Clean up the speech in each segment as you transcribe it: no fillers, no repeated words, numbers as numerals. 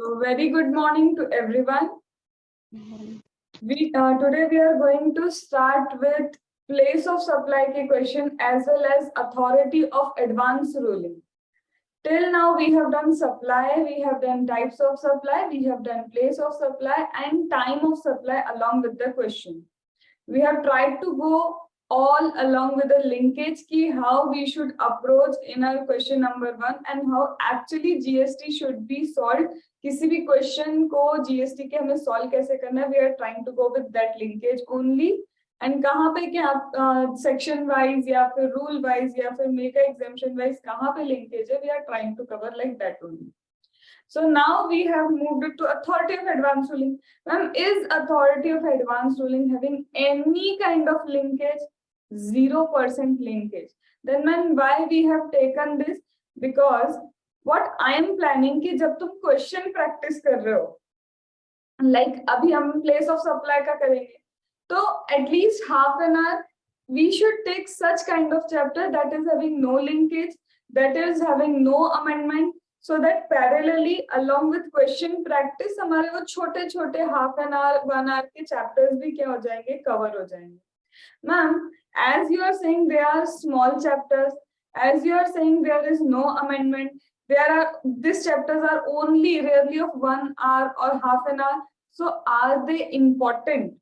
So very good morning to everyone. Today we are going to start with place of supply ke question as well as authority of advance ruling. Till now we have done supply, we have done types of supply, we have done place of supply and time of supply along with the question. We have tried to go all along with the linkage key how we should approach in our question number 1 and how actually GST should be solved. किसी भी question को GST के हमें solve कैसे करना है, we are trying to go with that linkage only. And कहाँ पे क्या section wise या फिर rule wise या फिर mega exemption wise कहाँ पे linkage है, we are trying to cover like that only. So now we have moved it to authority of advance ruling. Ma'am, is authority of advance ruling having any kind of linkage? 0% linkage. Then ma'am, why we have taken this? Because what I am planning कि जब तुम question practice कर रहे हो, like अभी हम place of supply का करेंगे, तो at least half an hour we should take such kind of chapter that is having no linkage, that is having no amendment, so that parallelly along with question practice हमारे वो छोटे छोटे half an hour 1 hour के chapters भी क्या हो जाएंगे, cover हो जाएंगे. Ma'am, as you are saying they are small chapters, as you are saying there is no amendment, these chapters are only rarely of 1 hour or half an hour, so are they important?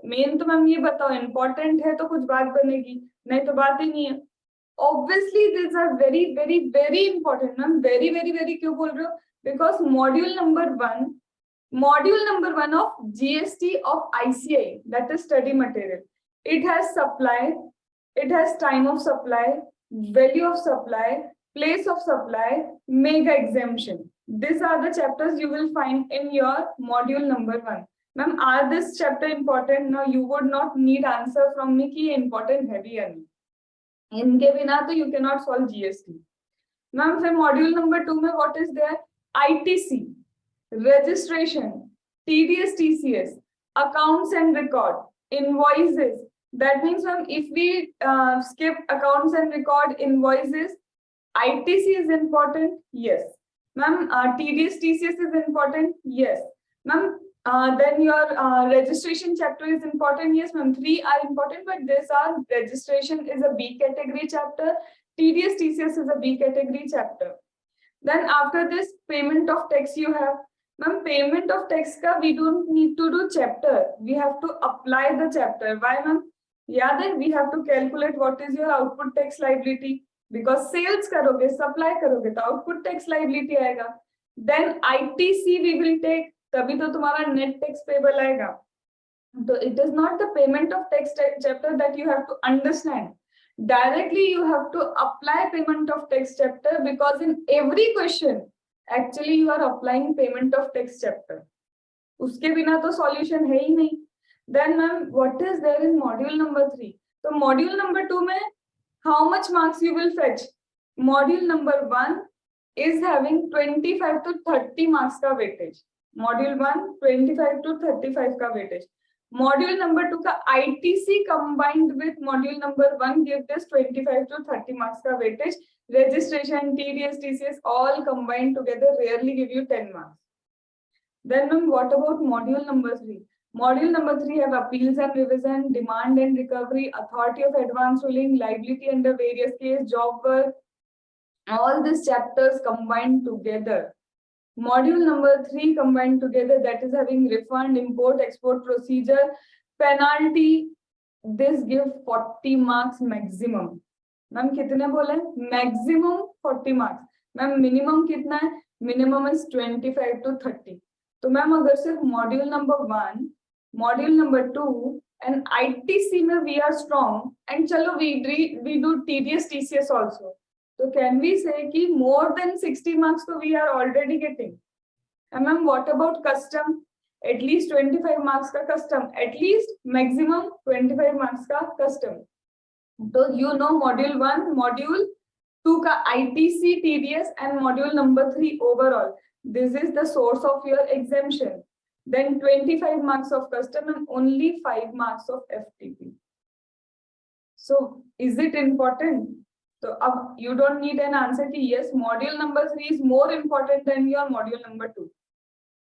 Main तो ma'am ये बताओ, important है तो कुछ बात बनेगी, नहीं तो बात ही नहीं है. Obviously these are very very very important. Ma'am very very very क्यों बोल रहे हो? Because module number 1 of GST of ICI, that is study material, it has supply, it has time of supply, value of supply, place of supply, mega exemption. These are the chapters you will find in your module number 1. Ma'am, are this chapter important? No, you would not need answer from me कि important है भी या नहीं. इनके बिना तो you cannot solve GST. Ma'am, फिर module number 2 में what is there? ITC, registration, TDS, TCS, accounts and record, invoices. That means, ma'am, if we skip accounts and record, invoices, ITC is important. Yes. Ma'am, TDS, TCS is important. Yes. Ma'am, then your registration chapter is important. Yes, ma'am. 3 are important, but this are registration is a B category chapter. TDS, TCS is a B category chapter. Then after this, payment of tax you have. Ma'am, payment of tax ka we don't need to do chapter. We have to apply the chapter. Why, ma'am? Yeah, then we have to calculate what is your output tax liability. Because sales करोगे, supply करोगे तो output tax liability आएगा. Then ITC we will take, तभी तो तुम्हारा net tax payable आएगा. So it is not the payment of tax chapter that you have to understand. Directly you have to apply payment of tax chapter, because in every question actually you are applying payment of tax chapter. उसके बिना तो solution है ही नहीं. Then ma'am, what is there in module number 3? So module number 2 में how much marks you will fetch? Module number 1 is having 25 to 30 marks का weightage. Module 1 25 to 35 का weightage. Module number 2 का ITC combined with module number 1 give this 25 to 30 marks का weightage. Registration, TDS, TCS all combined together rarely give you 10 marks. Then ma'am, what about module number 3? Module number 3 have appeals and revision, demand and recovery, authority of advance ruling, liability under various case, job work. All these chapters combined together. Module number 3 combined together, that is having refund, import, export procedure, penalty. This give 40 marks maximum. Ma'am, कितने बोले? Maximum 40 marks. Ma'am, minimum कितना है? Minimum is 25 to 30. तो ma'am अगर सिर्फ module number 1, module number 2 and ITC में we are strong and चलो we do TDS TCS also, so can we say कि more than 60 marks तो we are already getting. And ma'am, what about custom? At least 25 marks का custom, at least maximum 25 marks का custom. तो you know module 1, module 2 का ITC, TDS and module number 3 overall. This is the source of your exemption. Then 25 marks of custom and only 5 marks of FTP. So is it important? So you don't need an answer कि yes, module number 3 is more important than your module number 2.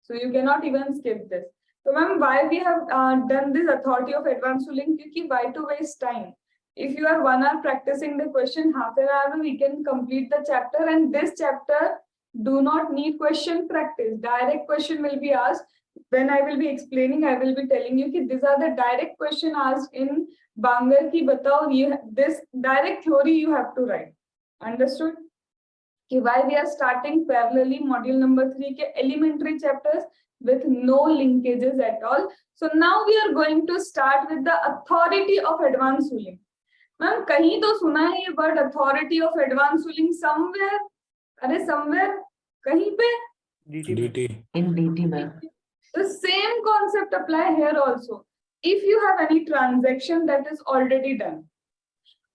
So you cannot even skip this. So ma'am, why we have done this authority of advanced ruling? Because why to waste time? If you are 1 hour practicing the question, half an hour we can complete the chapter, and this chapter do not need question practice. Direct question will be asked. When I will be explaining, I will be telling you that these are the direct question asked in Bangar ki batao, this direct theory you have to write. Understood? Why we are starting parallelly module number 3 ke elementary chapters with no linkages at all. So now we are going to start with the authority of advanced ruling. Ma'am कहीं तो सुना है ये word authority of advance ruling somewhere? अरे somewhere कहीं पे? DT. In DT, ma'am. The same concept apply here also. If you have any transaction that is already done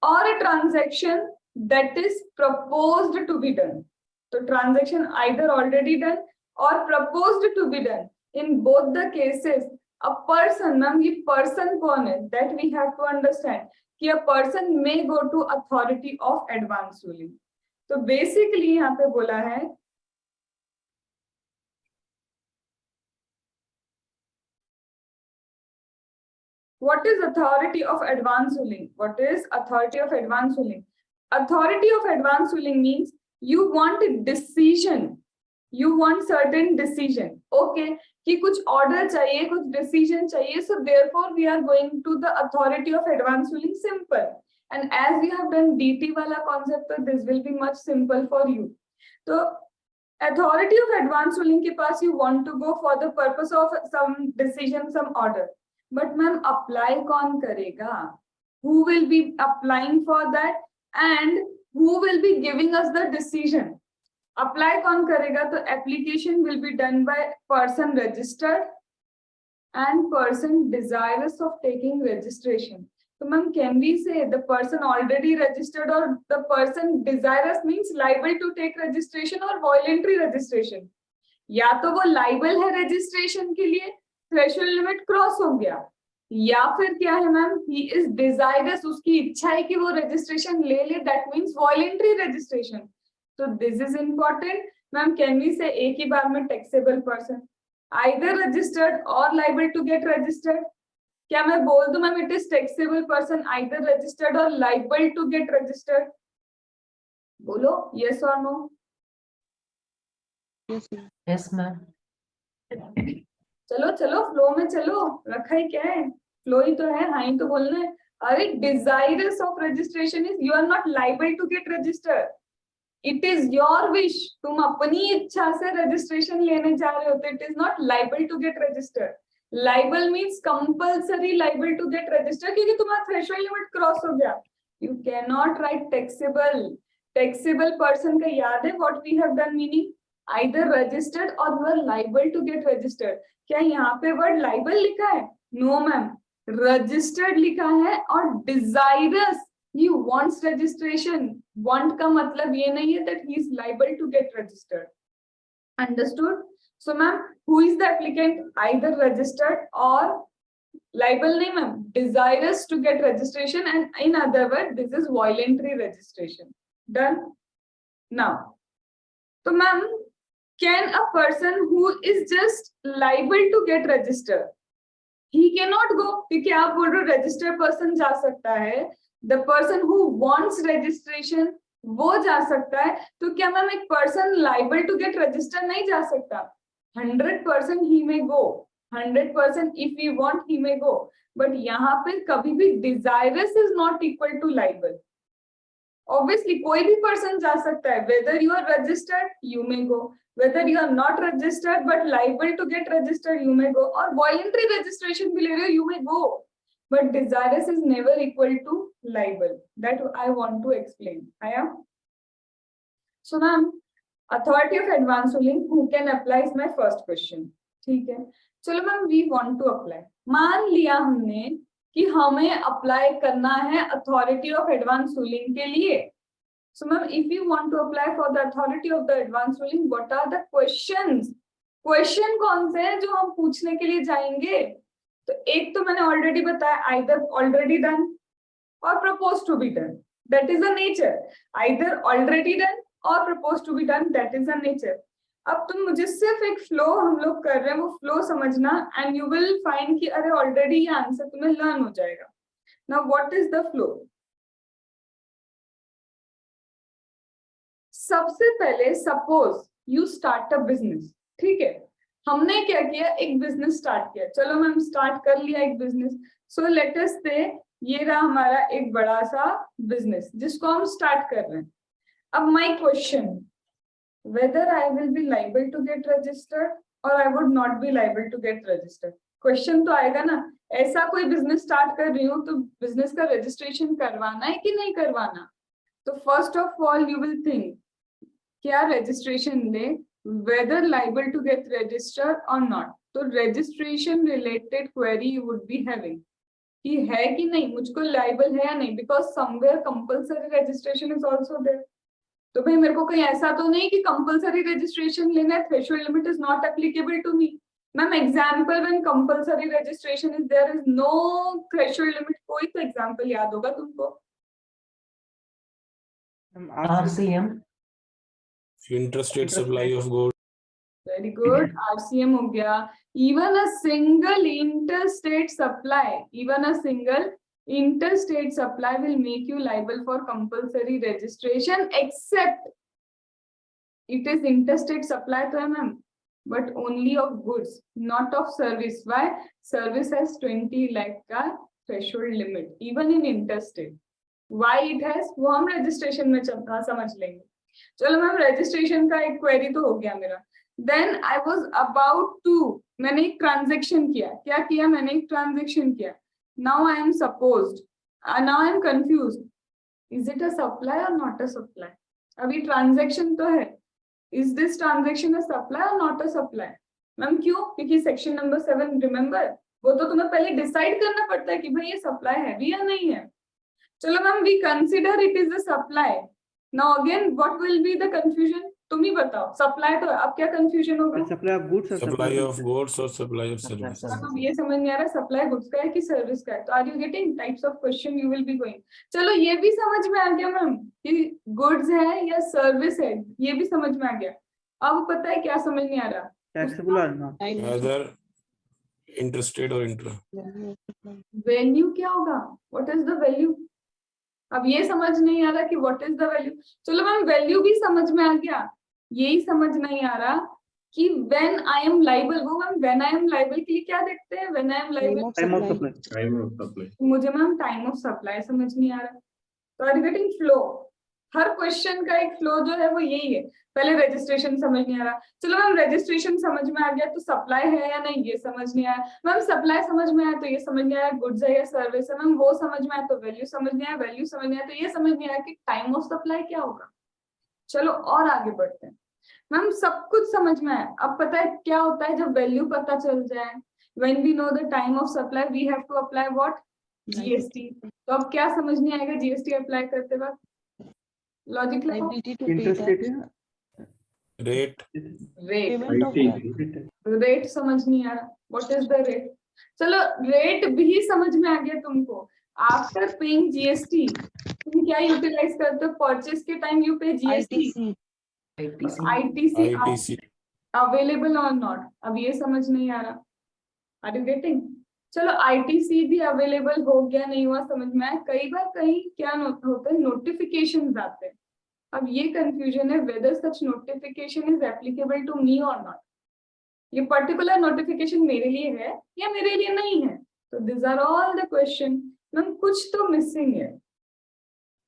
or a transaction that is proposed to be done, so transaction either already done or proposed to be done, in both the cases a person, ma'am, ये person कौन है? That we have to understand. कि a person may go to authority of advanced ruling. तो basically यहाँ पे बोला है what is authority of advanced ruling? What is authority of advanced ruling? Authority of advanced ruling means you want a decision. You want certain decision. Okay, कि कुछ order चाहिए, कुछ decision चाहिए. So therefore we are going to the authority of advanced ruling. Simple. And as you have done DT wala concept, so this will be much simple for you. So authority of advanced ruling के पास you want to go for the purpose of some decision, some order. But ma'am, apply कौन करेगा? Who will be applying for that? And who will be giving us the decision? Apply कौन करेगा? तो application will be done by person registered and person desirous of taking registration. So ma'am, can we say the person already registered or the person desirous means liable to take registration or voluntary registration? या तो वो liable है registration के लिए, threshold limit cross हो गया, या फिर क्या है मैम, ही इज डिजायरस, उसकी इच्छा है कि वो रजिस्ट्रेशन ले ले, दैट मींस वॉलंटरी रजिस्ट्रेशन. तो this is important ma'am. Can we say एक ही बार में taxable person either registered or liable to get registered? क्या मैं बोल दूं ma'am it is taxable person either registered or liable to get registered? बोलो yes or no. Yes, ma'am. चलो चलो फ्लो में चलो, रखा ही क्या है, फ्लो ही तो है, हाँ ही तो बोलना है. अरे desirous of registration is you are not liable to get registered, it is your wish. तुम अपनी इच्छा से रजिस्ट्रेशन लेने जा रहे होते, it is not liable to get registered. Liable means compulsory liable to get registered, क्योंकि तुम्हारा थ्रेशोल्ड लिमिट क्रॉस हो गया. You can not write taxable. Taxable person का याद है what we have done meaning? either registered or you are liable to get registered. क्या यहाँ पे वर्ड लाइबल लिखा है? नो मैम, रजिस्टर्ड लिखा है. और desirous, he wants registration. Want का मतलब ये नहीं है that he is liable to get registered. Understood? So ma'am, who is the applicant? Either registered or liable नहीं ma'am, desirous to get registration, and in other words this is voluntary registration. Done? Now, so ma'am, can a person who is just liable to get registered, he cannot go? क्योंकि आप बोल रहे हो registered person जा सकता है, the person who wants registration वो जा सकता है, तो क्या मैम एक person liable to get registered नहीं जा सकता? 100% he may go, 100% if he want he may go, but यहाँ पे कभी भी desirous is not equal to liable. Obviously कोई भी person जा सकता है, whether you are registered you may go, whether you are not registered but liable to get registered you may go, or voluntary registration भी ले रहे हो you may go, but desirous is never equal to liable. That I want to explain. Aya? So ma'am, authority of advanced ruling, who can apply is my first question. ठीक है, चलो ma'am we want to apply. मान लिया हमने कि हमें apply करना है अथॉरिटी ऑफ एडवांस रूलिंग के लिए. So ma'am, if you want to apply for the authority of the advanced ruling, what are the questions? Question कौन से हैं जो हम पूछने के लिए जाएंगे? तो एक तो मैंने ऑलरेडी बताया, either already done or proposed to be done. That is the nature. Either already done or proposed to be done. That is the nature. अब तुम मुझे सिर्फ एक फ्लो हम लोग कर रहे हैं, वो फ्लो समझना एंड यू विल फाइंड कि अरे ऑलरेडी ये आंसर तुम्हें लर्न हो जाएगा. Now what is the flow? सबसे पहले suppose you start a business. ठीक है, हमने क्या किया, एक बिजनेस स्टार्ट किया. चलो मैम स्टार्ट कर लिया एक बिजनेस. सो लेट अस से ये रहा हमारा एक बड़ा सा बिजनेस जिसको हम स्टार्ट कर रहे हैं. अब my question, whether I will be liable to get registered or I would not be liable to get registered. Question तो आएगा ना. ऐसा कोई बिजनेस स्टार्ट कर रही हूँ तो बिजनेस का रजिस्ट्रेशन करवाना है कि नहीं करवाना. तो first of all you will think क्या रजिस्ट्रेशन ले, whether liable to get registered or not. तो registration related query you would be having कि है कि नहीं, मुझको लाइबल है या नहीं, because somewhere compulsory registration is also there. तो भाई मेरे को कहीं ऐसा तो नहीं कि कंपलसरी रजिस्ट्रेशन लेना है, threshold limit is not applicable to me. Ma'am example when compulsory registration is there is no threshold limit. कोई तो एग्जांपल याद होगा तुमको? RCM. Interstate supply of goods. Very good, RCM हो गया. Even a single interstate supply, even a single interstate supply will make you liable for compulsory registration except it is interstate supply to MM, but only of goods, not of service. Why? Service has 20 lakh का threshold limit even in interstate. Why it has, वो हम registration में समझ लेंगे. चलो ma'am registration का एक query तो हो गया मेरा. Then I was about to, मैंने एक ट्रांजेक्शन किया. क्या किया? मैंने एक ट्रांजेक्शन किया. Now I am supposed, now I am confused. Is it a supply or not a supply? अभी ट्रांजेक्शन तो है. Is this transaction a supply or not a supply? Ma'am क्यों? क्योंकि सेक्शन नंबर 7 रिमेम्बर, वो तो तुम्हें पहले डिसाइड करना पड़ता है कि भाई ये सप्लाई है भी या नहीं है. चलो ma'am we consider it is a supply. Now again what will be the confusion? तुम ही बताओ. सप्लाई तो अब क्या कंफ्यूजन होगा? Supply of goods Supply of goods or supply of services. अब ये समझ नहीं आ रहा सप्लाई गुड्स का है कि सर्विस का है. तो are you getting types of question you will be going. चलो ये भी समझ में आ गया मैम कि गुड्स है या सर्विस है, ये भी समझ में आ गया. अब पता है क्या समझ नहीं आ रहा? टैक्सेबल और not. Either interstate or intra. Value क्या होगा? What is the value? अब ये समझ नहीं आ रहा कि व्हाट इज द वैल्यू. चलो मैम वैल्यू भी समझ में आ गया. यही समझ नहीं आ रहा कि व्हेन आई एम लाइबल, वो ma'am when I am liable के लिए क्या देखते हैं? When I am liable time of supply. Time of supply. मुझे मैम टाइम ऑफ सप्लाई समझ नहीं आ रहा. तो आर यू गेटिंग फ्लो? हर क्वेश्चन का एक फ्लो जो है वो यही है. पहले रजिस्ट्रेशन समझ नहीं आ रहा. चलो मैम रजिस्ट्रेशन समझ में आ गया तो सप्लाई है या नहीं ये समझ नहीं आया. मैम सप्लाई समझ में आया तो ये समझ नहीं आया गुड्स है या सर्विस है. मैम वो समझ में आया तो वैल्यू समझ नहीं आया, वैल्यू समझ नहीं आया तो ये समझ नहीं आया कि टाइम ऑफ सप्लाई क्या होगा. चलो और आगे बढ़ते हैं. मैम सब कुछ समझ में आया. अब पता है क्या होता है जब वैल्यू पता चल जाए? When we know the time of supply we have to apply what? GST. तो अब क्या समझ नहीं आएगा जीएसटी अप्लाई करते वक्त? लॉजिक लगाओ. Interstate Rate. रेट. रेट समझ नहीं आ रहा. What is the rate? चलो रेट भी समझ में आ गया तुमको. आफ्टर पेइंग जीएसटी तुम क्या यूटिलाइज करते हो? परचेज के time you pay GST. ITC. ITC ITC. Available और नॉट. अब ये समझ नहीं आ रहा. Are you getting? चलो आईटीसी भी अवेलेबल हो गया नहीं हुआ समझ में आया. कई बार कहीं क्या होता है नोटिफिकेशंस आते हैं. अब ये कंफ्यूजन है whether such notification is applicable to me or not. ये पर्टिकुलर नोटिफिकेशन मेरे लिए है या मेरे लिए नहीं है. तो this are all the question. Ma'am कुछ तो मिसिंग है.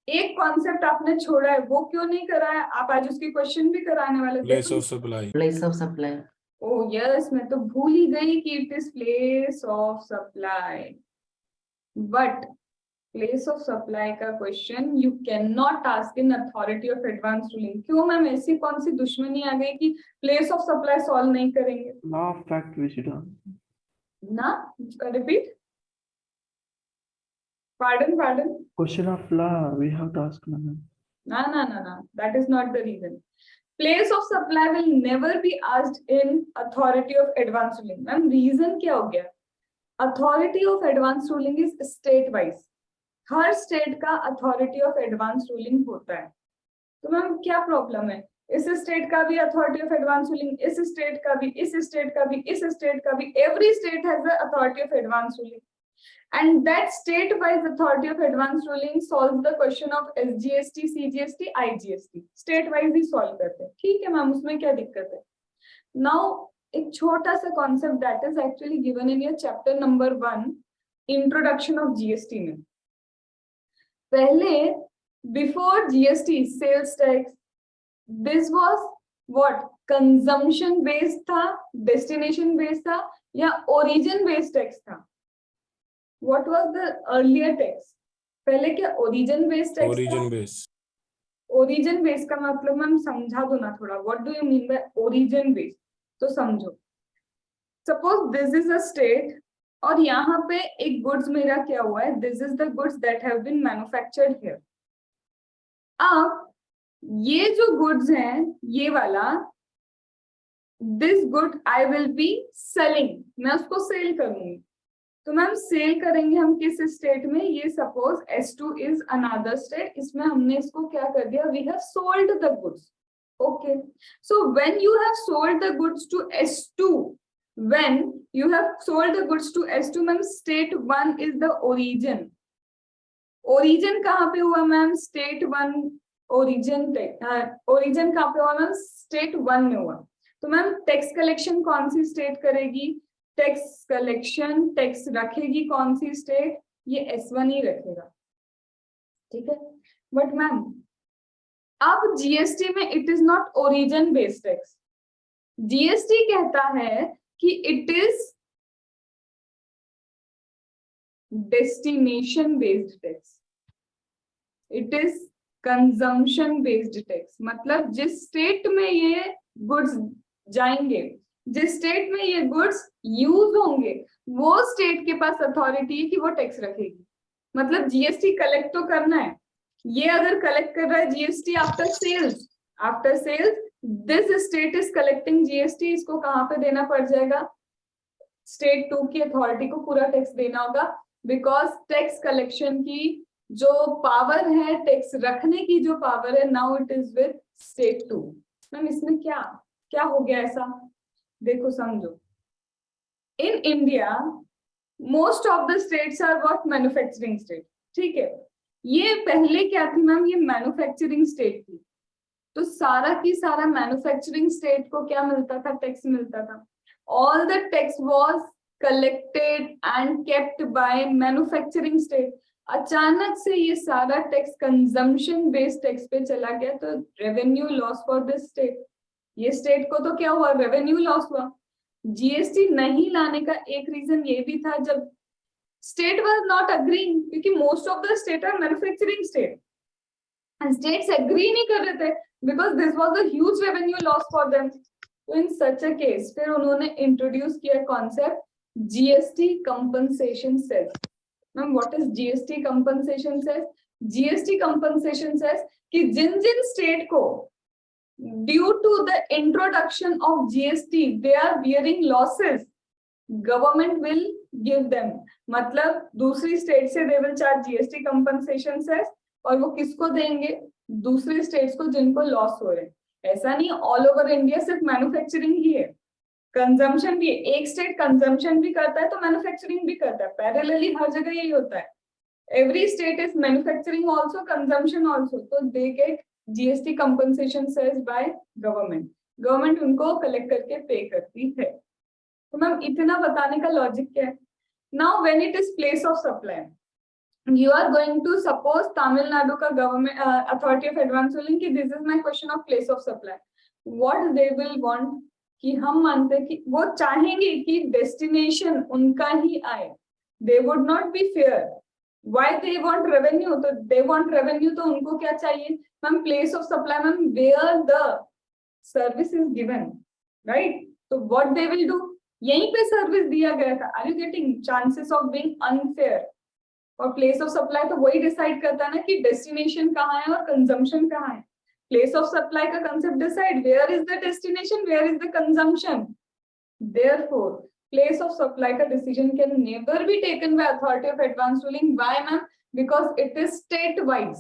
एक कॉन्सेप्ट आपने छोड़ा है, वो क्यों नहीं करा है? आप आज उसकी क्वेश्चन भी कराने वाले थे. Place of supply. Place of supply. Oh yes, मैं तो भूल ही गई कि it is place of supply. But place of supply का question you can not ask in authority of advance ruling. क्यों मैम? ऐसी कौन सी दुश्मनी आ गई कि प्लेस ऑफ सप्लाई सॉल्व नहीं करेंगे? Law of fact we should ना repeat. Pardon. Question of law we have to ask. No. That is not the reason. Place of supply will never be asked in authority of advance ruling. Ma'am, reason क्या हो गया? Authority of advance ruling is state wise. Her state का authority of advance ruling होता है. तो ma'am क्या problem है? इस स्टेट का भी अथॉरिटी ऑफ एडवांस रूलिंग, इस स्टेट का भी, इस स्टेट का भी, इस स्टेट का भी, every state has the authority of advance ruling and that state wise authority of advance ruling solves the question of SGST, CGST, IGST state wise he solve करते हैं. ठीक है मैम, उसमें क्या दिक्कत है? Now एक छोटा सा concept that is actually given in your chapter number 1 introduction of GST में. पहले before GST sales tax, this was what? Consumption based था, destination based था या origin based tax था? What was the earlier tax? पहले क्या origin based tax origin था? base. Origin based का मतलब मैम समझा दो ना थोड़ा. What do you mean by origin based? तो समझो. Suppose this is a state और यहाँ पे एक goods मेरा क्या हुआ है? This is the goods that have been manufactured here. अब ये जो goods हैं, ये वाला, this good I will be selling. मैं उसको sell करूंगी. तो मैम सेल करेंगे हम किस स्टेट में? ये suppose S2 is another state, इसमें हमने इसको क्या कर दिया? We have sold the goods. Okay, so when you have sold the goods to S2, when you have sold the goods to S2 ma'am, state 1 is the origin. Origin कहाँ पे हुआ ma'am? State 1 origin. Origin कहाँ पे हुआ ma'am? State 1 में हुआ. तो ma'am tax collection कौन सी स्टेट करेगी? टैक्स कलेक्शन, टैक्स रखेगी कौन सी स्टेट? ये S1 ही रखेगा. ठीक है. बट मैम अब जीएसटी में it is not origin based tax. GST कहता है कि it is destination based tax. It is consumption based tax. मतलब जिस स्टेट में ये गुड्स जाएंगे, जिस स्टेट में ये गुड्स यूज होंगे, वो स्टेट के पास अथॉरिटी है कि वो टैक्स रखेगी. मतलब जीएसटी कलेक्ट तो करना है. ये अगर कलेक्ट कर रहा है GST after sales, after sales this state is collecting GST. इसको कहाँ पे देना पड़ जाएगा? स्टेट 2 की अथॉरिटी को पूरा टैक्स देना होगा. बिकॉज टैक्स कलेक्शन की जो पावर है, टैक्स रखने की जो पावर है, now it is with state 2. Ma'am इसमें क्या क्या हो गया ऐसा? देखो समझो. In India most of the states are what? Manufacturing state. ठीक है. ये पहले क्या थी मैम? ये मैन्युफैक्चरिंग स्टेट थी. तो सारा की सारा मैन्युफैक्चरिंग स्टेट को क्या मिलता था? टैक्स मिलता था. All the tax was collected and kept bye manufacturing state. अचानक से ये सारा टैक्स कंजम्पशन बेस्ड टैक्स पे चला गया, तो revenue loss for this state. ये स्टेट को तो क्या हुआ? रेवेन्यू लॉस हुआ. जीएसटी नहीं लाने का एक रीजन ये भी था, जब स्टेट वाज नॉट अग्रीइंग, क्योंकि most of the state are manufacturing state and states agree नहीं कर रहे थे because this was a huge revenue loss for them. तो इन सच अ केस फिर उन्होंने इंट्रोड्यूस किया concept GST compensation cess. Ma'am what is GST compensation cess? GST compensation cess कि जिन जिन स्टेट को due to the introduction of GST they are bearing losses, government will give them. मतलब दूसरी state से they will charge GST compensation cess और वो किसको देंगे? दूसरी स्टेट्स को जिनको लॉस हो रहे हैं. ऐसा नहीं ऑल ओवर इंडिया सिर्फ मैन्युफैक्चरिंग ही है, कंजम्पशन भी है. एक स्टेट कंजम्पशन भी करता है तो मैन्युफैक्चरिंग भी करता है. पैरेलली हर जगह यही होता है. Every state is manufacturing also, consumption also. तो they get GST compensation cess by government. Government उनको कलेक्ट करके पे करती है. तो मैम इतना बताने का लॉजिक क्या है? Now when it is place of supply, you are going to suppose Tamil Nadu का government authority of advance ruling कि this is my question of place of supply. What they will want कि हम मानते हैं कि वो चाहेंगे कि डेस्टिनेशन उनका ही आए. They would not be fair. Why they want revenue? तो they want revenue, तो उनको क्या चाहिए? Ma'am place of supply ma'am where the service is given, right? तो what they will do? यहीं पे सर्विस दिया गया था. Are you getting chances of being unfair? और प्लेस ऑफ सप्लाई तो वही डिसाइड करता है ना कि डेस्टिनेशन कहाँ है और कंजम्पशन कहाँ है. प्लेस ऑफ सप्लाई का concept decide where is the destination, where is the consumption. Therefore place of supply का decision can never be taken by authority of advance ruling. Why ma'am? Because it is state wise.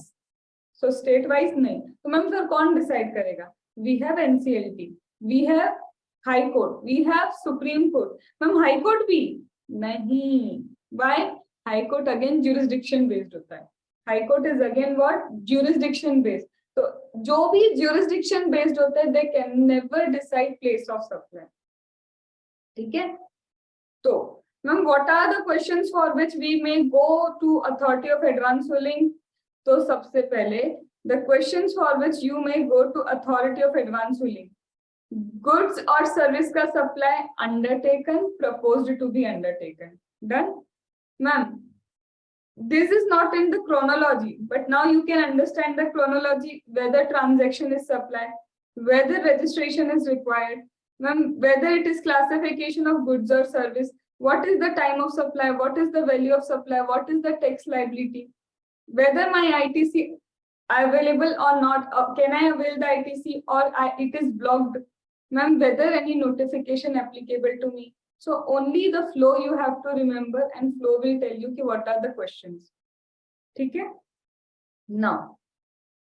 So state wise नहीं. तो ma'am फिर कौन decide करेगा? we have NCLT, we have High Court, we have Supreme Court. Ma'am High Court भी नहीं. Why? High Court again jurisdiction based होता है. High Court is again what? Jurisdiction based. तो जो भी jurisdiction based होता है, they can never decide place of supply. ठीक है? तो ma'am what are the questions for which we may go to authority of advance ruling? तो सबसे पहले the questions for which you may go to authority of advance ruling. Goods or service का supply undertaken, proposed to be undertaken. Done? Ma'am, this is not in the chronology, but now you can understand the chronology, whether transaction is supply, whether registration is required, ma'am, whether it is classification of goods or service, what is the time of supply, what is the value of supply, what is the tax liability, whether my ITC available or not, can I avail the ITC or it is blocked, ma'am, whether any notification applicable to me. So only the flow you have to remember, and flow will tell you कि what are the questions. ठीक है? Now,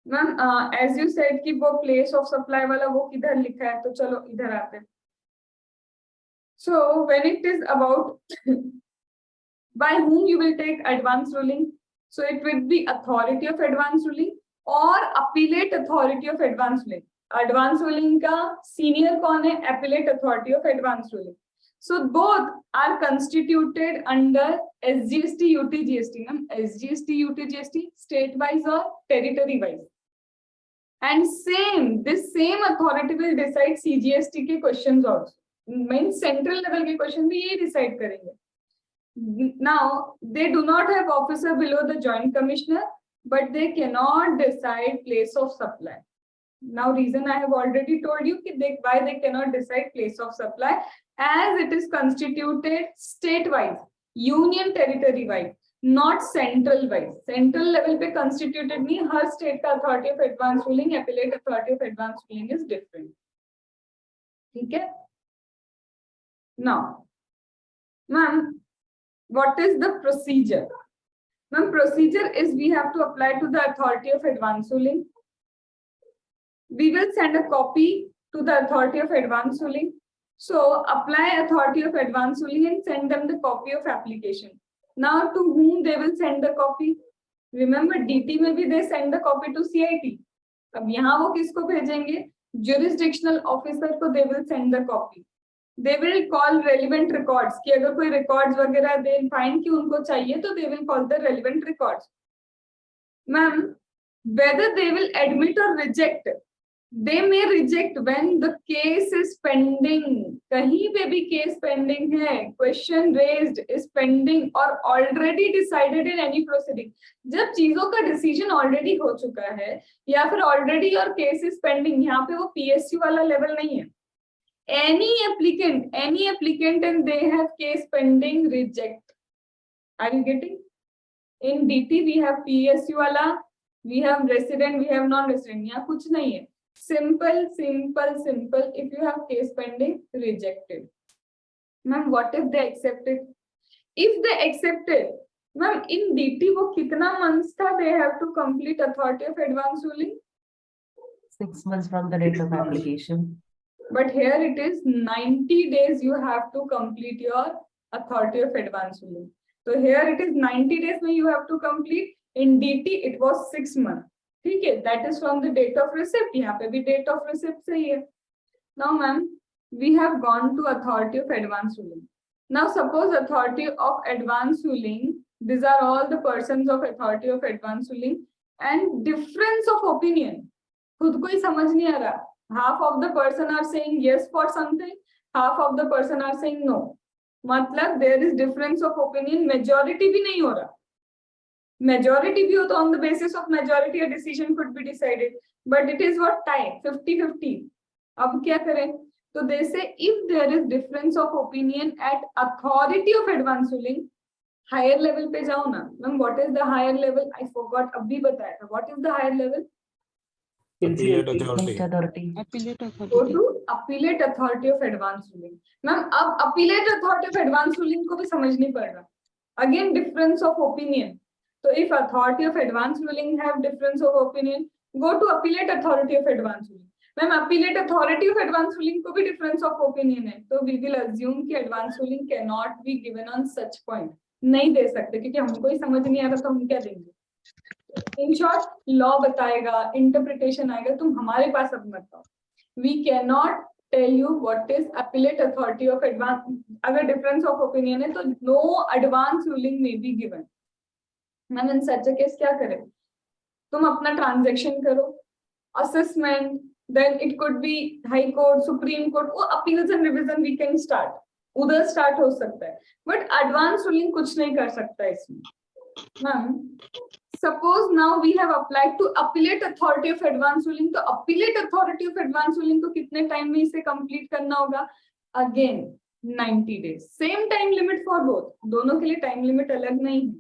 ma'am, as you said कि वो place of supply वाला वो किधर लिखा है, तो चलो इधर आते हैं. So when it is about by whom you will take advance ruling, so it will be authority of advance ruling or appellate authority of advance ruling. Advance ruling का senior कौन है? Appellate authority of advance ruling. So both are constituted under SGST, UTGST. SGST, UTGST, state-wise or territory-wise. And this same authority will decide CGST के questions also. Means central level के question भी ये decide करेंगे. Now they do not have officer below the Joint Commissioner, but they cannot decide place of supply. Now reason I have already told you why they cannot decide place of supply, as it is constituted state-wise, union territory-wise, not central-wise. Central level पे constituted नहीं, हर state का authority of advance ruling, appellate authority of advance ruling is different. ठीक है? Now, ma'am, what is the procedure? Ma'am, procedure is we have to apply to the authority of advance ruling. We will send a copy to the authority of advance ruling. So apply authority of advance ruling and send them the copy of application. Now to whom they will send the copy? Remember DT में भी they send the copy to CIT. अब यहाँ वो किसको भेजेंगे? Jurisdictional officer को they will send the copy. They will call relevant records कि अगर कोई records वगैरह they find कि उनको चाहिए तो they will call the relevant records. Ma'am, whether they will admit or reject, they may reject when the case is pending. कहीं पे भी case pending है, question raised is pending or already decided in any proceeding. जब चीजों का decision already हो चुका है या फिर already your case is pending, यहाँ पे वो PSU वाला level नहीं है. Any applicant and they have case pending, reject. Are you getting? In DT we have PSU वाला, we have resident, we have non-resident. यहाँ कुछ नहीं है. Simple. If you have case pending, rejected. Ma'am, what if they accepted? If they accepted, ma'am, in DT वो कितना months था they have to complete authority of advance ruling? 6 months from the date of application. But here it is 90 days you have to complete your authority of advance ruling. So here it is 90 days when you have to complete. In DT it was 6 months. ठीक है, that is from the date of receipt. यहाँ पे भी date of receipt सही है. Now ma'am, we have gone to authority of advance ruling. Now suppose authority of advance ruling, these are all the persons of authority of advance ruling, and difference of opinion. खुद को ही समझ नहीं आ रहा. Half of the person are saying yes for something, half of the person are saying no. मतलब there is difference of opinion, majority भी नहीं हो रहा. Majority भी हो तो on the basis of majority a decision could be decided, but it is what tie 50-50. अब क्या करें? तो they say if there is difference of opinion at authority of advance ruling, higher level पे जाओ ना. Ma'am, what is the higher level? I forgot. अभी बताया था. What is the higher level? Appellate authority. Go to appellate authority of advance ruling. Ma'am, अब appellate authority of advance ruling को भी समझ नहीं पड़ रहा. Again, difference of opinion. So if authority of advance ruling have difference of opinion, go to appellate authority of advance ruling. Ma'am appellate authority of advance ruling को भी difference of opinion है, तो वी विल अज्यूम कि advance ruling can not be given on such point, नहीं दे सकते क्योंकि हमको ही समझ नहीं आ रहा तो हम क्या देंगे। इन शॉर्ट लॉ बताएगा, इंटरप्रिटेशन आएगा, तुम हमारे पास अब मत आओ। We can not tell you what is appellate authority of advance, अगर डिफरेंस ऑफ ओपिनियन है तो नो एडवांस रूलिंग में be given. Ma'am in such a case क्या करें, तुम अपना ट्रांजेक्शन करो, assessment, then it could be high court, supreme court, वो appeals and revision we can start, उधर start हो सकता है, but advance ruling कुछ नहीं कर सकता इसमें। Ma'am suppose now we have applied to appellate authority of advance ruling, तो appellate authority of advance ruling को कितने टाइम में इसे कंप्लीट करना होगा, again 90 days, same time limit for both, दोनों के लिए टाइम लिमिट अलग नहीं है।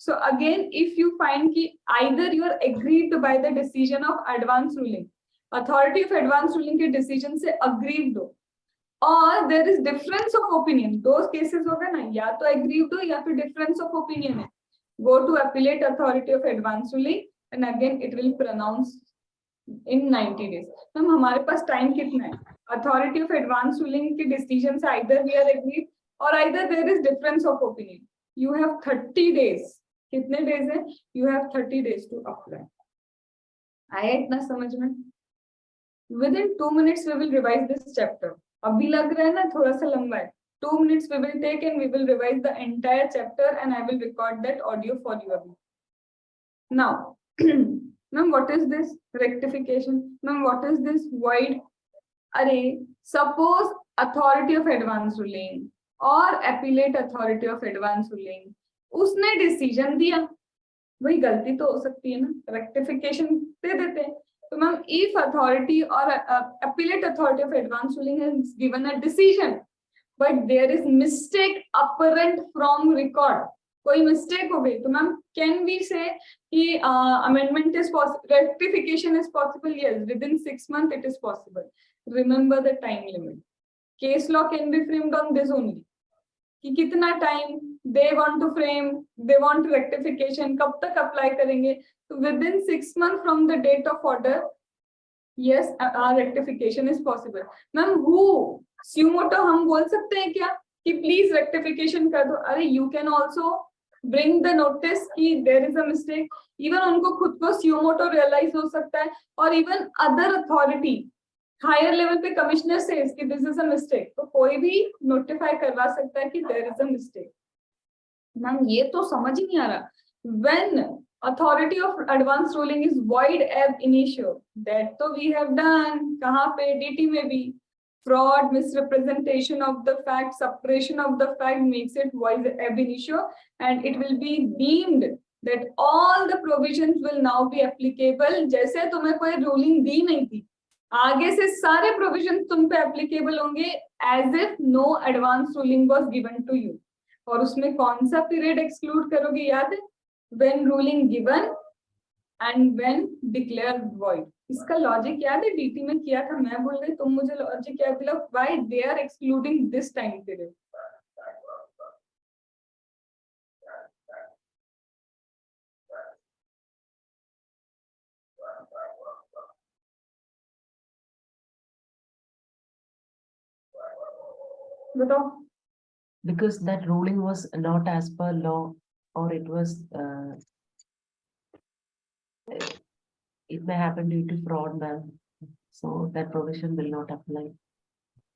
So again if you find कि either you are aggrieved by the decision of advance ruling, authority of advance ruling के डिसीजन से अग्रीव्ड हो, और there is difference of opinion, दो केसेस होगा ना, या तो अग्रीव्ड हो या फिर डिफरेंस ऑफ ओपिनियन है, go to appellate authority of advance ruling and again it will pronounce in 90 days. तो हमारे पास टाइम कितना है, अथॉरिटी ऑफ एडवांस रूलिंग के डिसीजन से आइदर वी आर एग्रीड और either there is difference of opinion, you have 30 days, कितने days है, you have 30 days to apply. आया इतना समझ में? Within 2 minutes we will revise this chapter. अभी लग रहा है ना थोड़ा सा लंबा है, 2 minutes we will take and we will revise the entire chapter and I will record that audio for you abhi. Now, ma'am, what is this rectification? Ma'am, what is this void? अरे, suppose authority of advance ruling और appellate authority of advance ruling उसने decision दिया, वही गलती तो हो सकती है ना, rectification दे देते हैं। तो ma'am if authority or appellate authority of advance ruling has given a decision but there is mistake apparent from record, कोई mistake हो गई, तो मैम can we say कि amendment is possible, rectification is possible? Yes, within 6 months it is possible. Remember the time limit. Case law can be framed on this only, कि कितना time they want to frame, they want rectification, कब तक apply करेंगे, तो within 6 months from the date of order, yes, rectification is possible. Ma'am who suo moto हम बोल सकते हैं क्या कि प्लीज रेक्टिफिकेशन कर दो? अरे you can also bring the notice कि there is a mistake, even उनको खुद को suo moto realize हो सकता है, और even other authority higher level पे कमिश्नर से कि दिस इज अ मिस्टेक, तो कोई भी नोटिफाई करवा सकता है कि there is a mistake. Ma'am ये तो समझ ही नहीं आ रहा, when authority of advance ruling is void ab initio, that तो वी हैव डन, कहाँ पे, डीटी में भी, fraud, misrepresentation of the fact, suppression of the fact makes it void ab initio, and it will be deemed that all the provisions will now be applicable। जैसे तुम्हें कोई ruling दी नहीं थी, आगे से सारे प्रोविजन तुम पे एप्लीकेबल होंगे as if no advance ruling was given to you. और उसमें कौन सा पीरियड एक्सक्लूड करोगे, याद है, when ruling given and when declared void. इसका लॉजिक याद है, डीटी में किया था, मैं भूल गई, तुम मुझे लॉजिक याद दिलाओ, why they are excluding this time period. बताओ। Because that ruling was not as per law, or it was, it may happen due to fraud, ma'am. So that provision will not apply.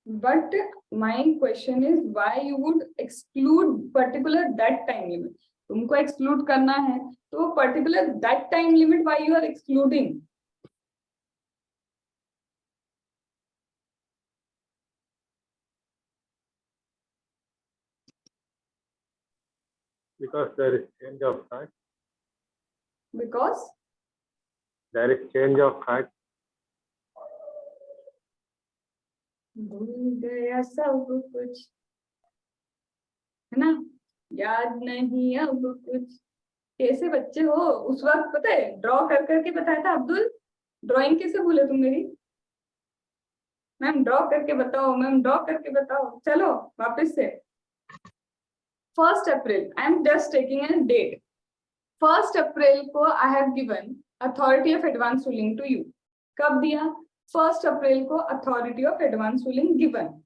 But my question is why you would exclude particular that time limit? तुमको exclude करना है तो particular that time limit why you are excluding? Because there is change of fact. Because There is change of fact. भूल गया सब कुछ, है ना, याद नहीं अब कुछ। कैसे बच्चे हो, उस वक्त पता है ड्रॉ कर करके बताया था अब्दुल, ड्राइंग कैसे भूले तुम मेरी? मैम ड्रॉ करके बताओ, मैम ड्रॉ करके बताओ। चलो वापस से 1 April, I am just taking an date, 1 April को I have given authority of advance ruling to you. कब दिया? 1st April को authority of advance ruling given.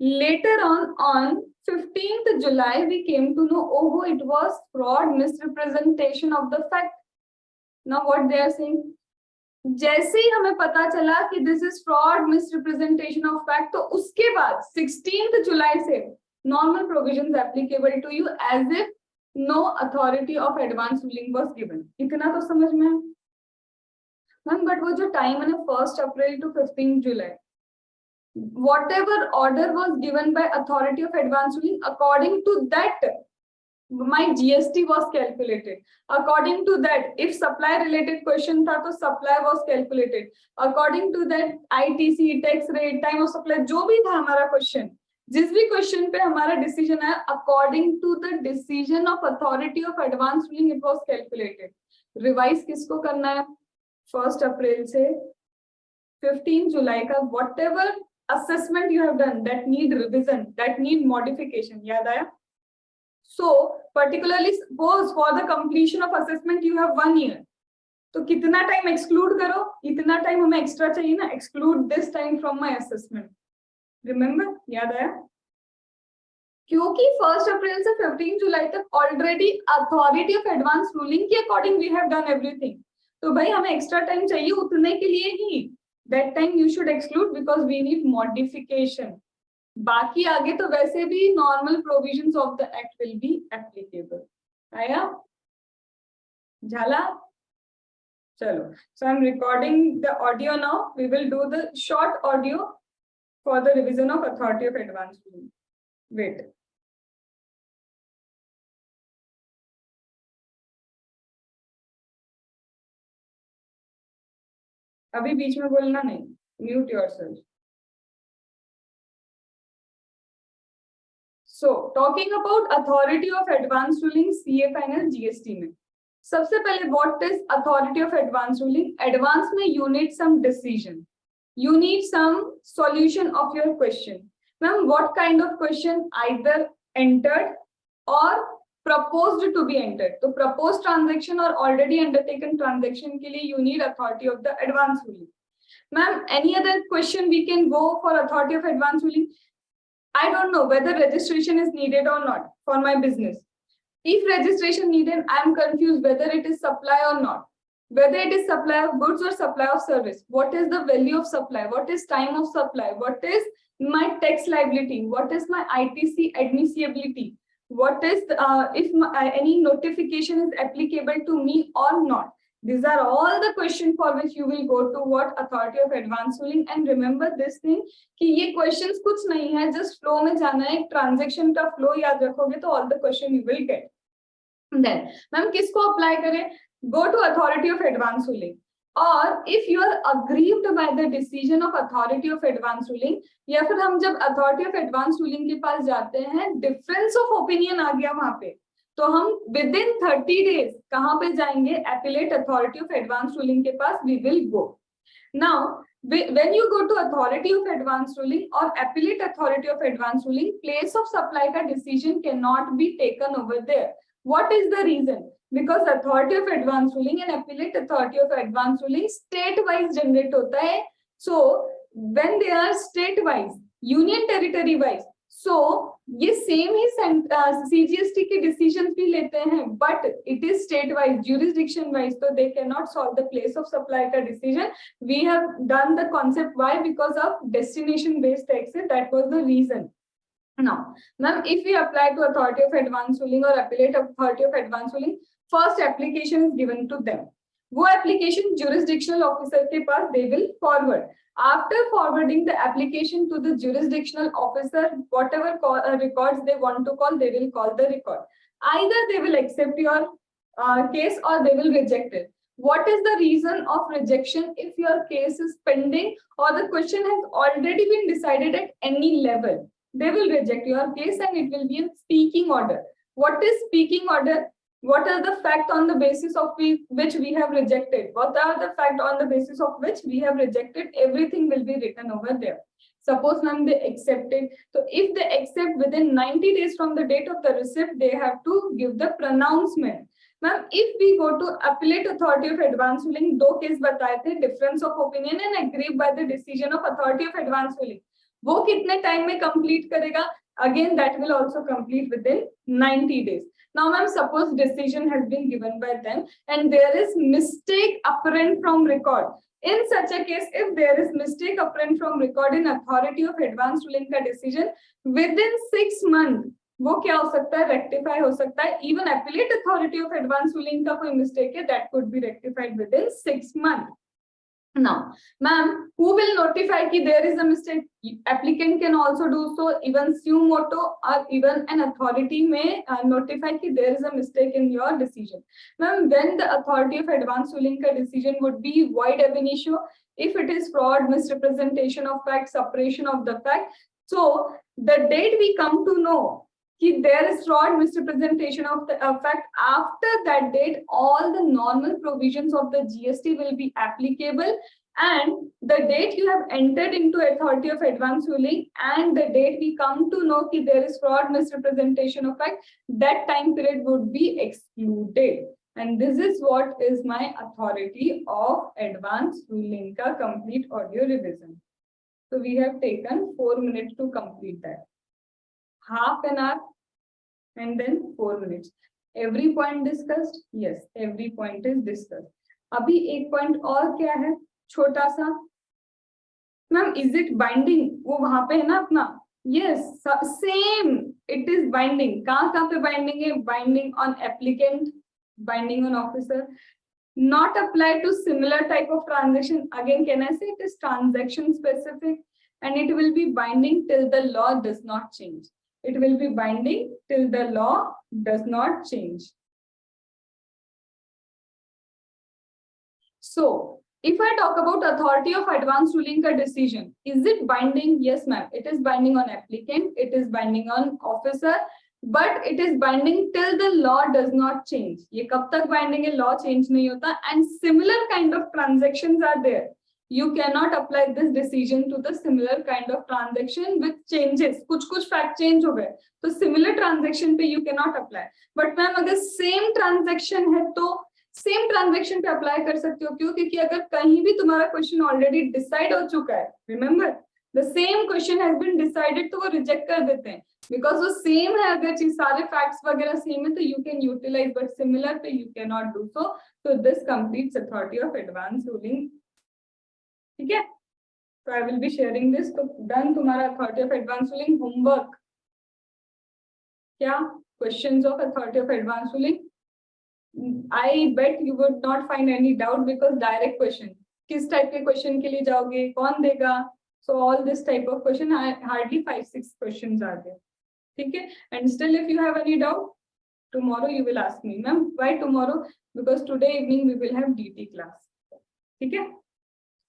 Later on 15th July, we came to know, oh, it was fraud, misrepresentation of the fact. Now what they are saying? जैसे ही हमें पता चला कि this is fraud, misrepresentation of fact, तो उसके बाद 16th July से normal provisions applicable to you as if no authority of advance ruling was given. इतना तो समझ में है मैम. बट वो जो टाइम है ना 1st April to 15th July, whatever order was given by authority of advance ruling, according to that my GST was calculated. According to that, if supply related question था तो supply was calculated. According to that, ITC, tax rate, time of supply, जो भी था हमारा question, जिस भी question पे हमारा decision है, according to the decision of authority of advance ruling, it was calculated. Revise किसको करना है? 1st April से 15 July का whatever assessment you have done that need revision, that need modification, याद आया? So particularly suppose for the completion of assessment you have 1 year, तो कितना time exclude करो? इतना time हमें extra चाहिए ना, exclude this time from my assessment. Remember? याद आया? क्योंकि 1st April से 15 July तक already authority of advance ruling के according we have done everything. तो भाई हमें extra time चाहिए उतने के लिए ही. That time you should exclude because we need modification. बाकी आगे तो वैसे भी normal provisions of the act will be applicable. आया? झाला? चलो. So I'm recording the audio now. We will do the short audio for the revision of authority of advance ruling. Wait. अभी बीच में बोलना नहीं. Mute yourself. So talking about authority of advance ruling CA final GST में. सबसे पहले what is authority of advance ruling? Advance में you need some decision. You need some solution of your question. Ma'am, what kind of question? Either entered or proposed to be entered. तो proposed transaction or already undertaken transaction के लिए you need authority of the advance ruling. Ma'am, any other question we can go for authority of advance ruling? I don't know whether registration is needed or not for my business. If registration needed, I am confused whether it is supply or not. Whether it is supply of goods or supply of service. What is the value of supply? What is time of supply? What is my tax liability? What is my ITC admissibility? What is if any notification is applicable to me or not? These are all the questions for which you will go to what authority of advance ruling. And remember this thing कि ये questions कुछ नहीं है, just flow में जाना है, transaction का flow याद रखोगे तो all the question you will get. Then ma'am किसको apply करें? Go to authority of advance ruling. Or if you are aggrieved by the decision of authority of advance ruling, या फिर हम जब authority of advance ruling के पास जाते हैं, difference of opinion आ गया वहाँ पे, तो हम within 30 days कहाँ पे जाएंगे? Appellate authority of advance ruling के पास we will go. Now, when you go to authority of advance ruling or appellate authority of advance ruling, place of supply का decision cannot be taken over there. What is the reason? Because authority of advance ruling and appellate authority of advance ruling state wise generate होता है. So when they are state wise, union territory wise, so ये same ही CGST के decisions भी लेते हैं, but it is state wise, jurisdiction wise, so they cannot solve the place of supply का decision. We have done the concept why? Because of destination based taxes. That was the reason. Now, ma'am, if we apply to authority of advance ruling or appellate authority of advance ruling, first application is given to them. वो application jurisdictional officer के पास they will forward. After forwarding the application to the jurisdictional officer, whatever records they want to call, they will call the record. Either they will accept your case or they will reject it. What is the reason of rejection? If your case is pending or the question has already been decided at any level, they will reject your case and it will be in speaking order. What is speaking order? What are the facts on the basis of which we have rejected? What are the facts on the basis of which we have rejected? Everything will be written over there. Suppose ma'am they accepted. So if they accept within 90 days from the date of the receipt, they have to give the pronouncement. Ma'am if we go to appellate authority of advance ruling, 2 case बताए थे, difference of opinion and agree by the decision of authority of advance ruling, वो कितने time में complete करेगा? Again that will also complete within 90 days. Now ma'am, suppose decision has been given by them and there is mistake apparent from record. In such a case, if there is mistake apparent from record in authority of advance ruling का decision within 6 months, वो क्या हो सकता है? Rectify हो सकता है. Even appellate authority of advance ruling का कोई मिस्टेक है, that could be rectified with in 6 months. Now, ma'am, who will notify कि there is a mistake? Applicant can also do so. Even suo moto or even an authority may notify कि there is a mistake in your decision. Ma'am, when the authority of advance ruling का decision would be void ab initio, if it is fraud, misrepresentation of fact, suppression of the fact. So the date we come to know कि there is fraud, misrepresentation of the fact, after that date all the normal provisions of the GST will be applicable, and the date you have entered into authority of advance ruling and the date we come to know कि there is fraud, misrepresentation of fact, that time period would be excluded. And this is what is my authority of advance ruling का complete audio revision. So we have taken 4 minutes to complete that. Half an hour and then 4 minutes. Every point discussed? Yes, every point is discussed. अभी एक point और क्या है छोटा सा? Ma'am is it binding? वो वहां पे है ना अपना? Yes, same. It is binding. कहाँ पे binding है? Binding on applicant, binding on officer. Not apply to similar type of transaction. Again, can I say it is transaction specific and it will be binding till the law does not change. It will be binding till the law does not change. So, if I talk about authority of advance ruling का decision, is it binding? Yes, ma'am. It is binding on applicant. It is binding on officer. But it is binding till the law does not change. ये कब तक binding है? Law change नहीं होता. And similar kind of transactions are there. You cannot apply this decision to the similar kind of transaction with changes. कुछ fact change हो गए, तो similar transaction पे you cannot apply. But ma'am अगर same transaction है तो same transaction पे apply कर सकते हो. क्यों? क्योंकि अगर कहीं भी तुम्हारा question already decide हो चुका है, remember the same question has been decided, तो वो reject कर देते हैं. Because वो same है, अगर चीज सारे facts वगैरह same है तो you can utilize, but similar पे you cannot do so. So this completes authority of advance ruling. ठीक है? So I will be sharing this. तो done तुम्हारा authority of advance ruling homework. क्या? Questions of authority of advance ruling. I bet you would not find any doubt because direct question. किस type के question के लिए जाओगे? कौन देगा? So all this type of question, hardly 5-6 questions are there. ठीक है? And still if you have any doubt, tomorrow you will ask me. Ma'am, why tomorrow? Because today evening we will have DT class. ठीक है?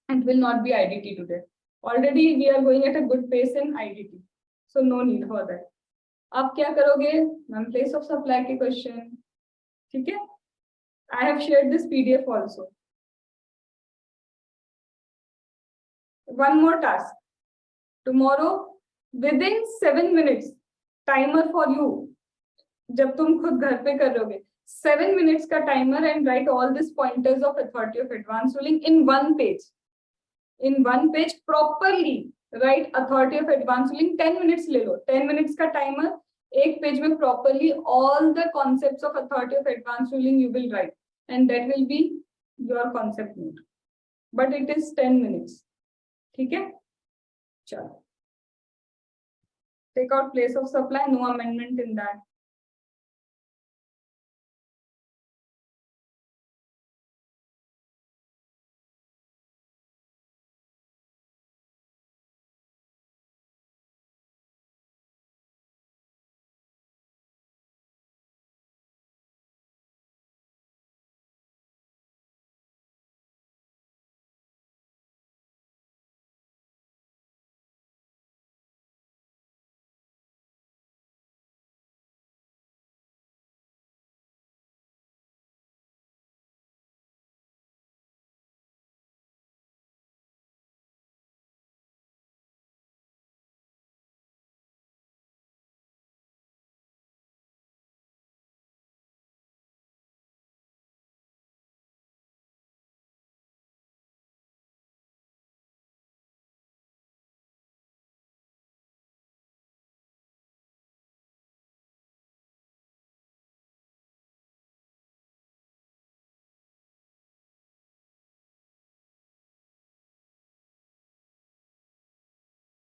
And will not be IDT today. Already we are going at a good pace in IDT. So no need for that. आप क्या करोगे? Ma'am, place of supply के question. ठीक है? I have shared this PDF also. One more task. Tomorrow, within 7 minutes, timer for you. जब तुम खुद घर पे कर रहोगे, 7 minutes का timer and write all these pointers of authority of advance ruling in one page. In one page, properly write authority of advance ruling. 10 minutes ले लो. 10 minutes का timer. एक पेज में properly all the concepts of authority of advance ruling you will write, and that will be your concept note. But it is 10 minutes. ठीक है? चलो. Take out place of supply. No amendment in that.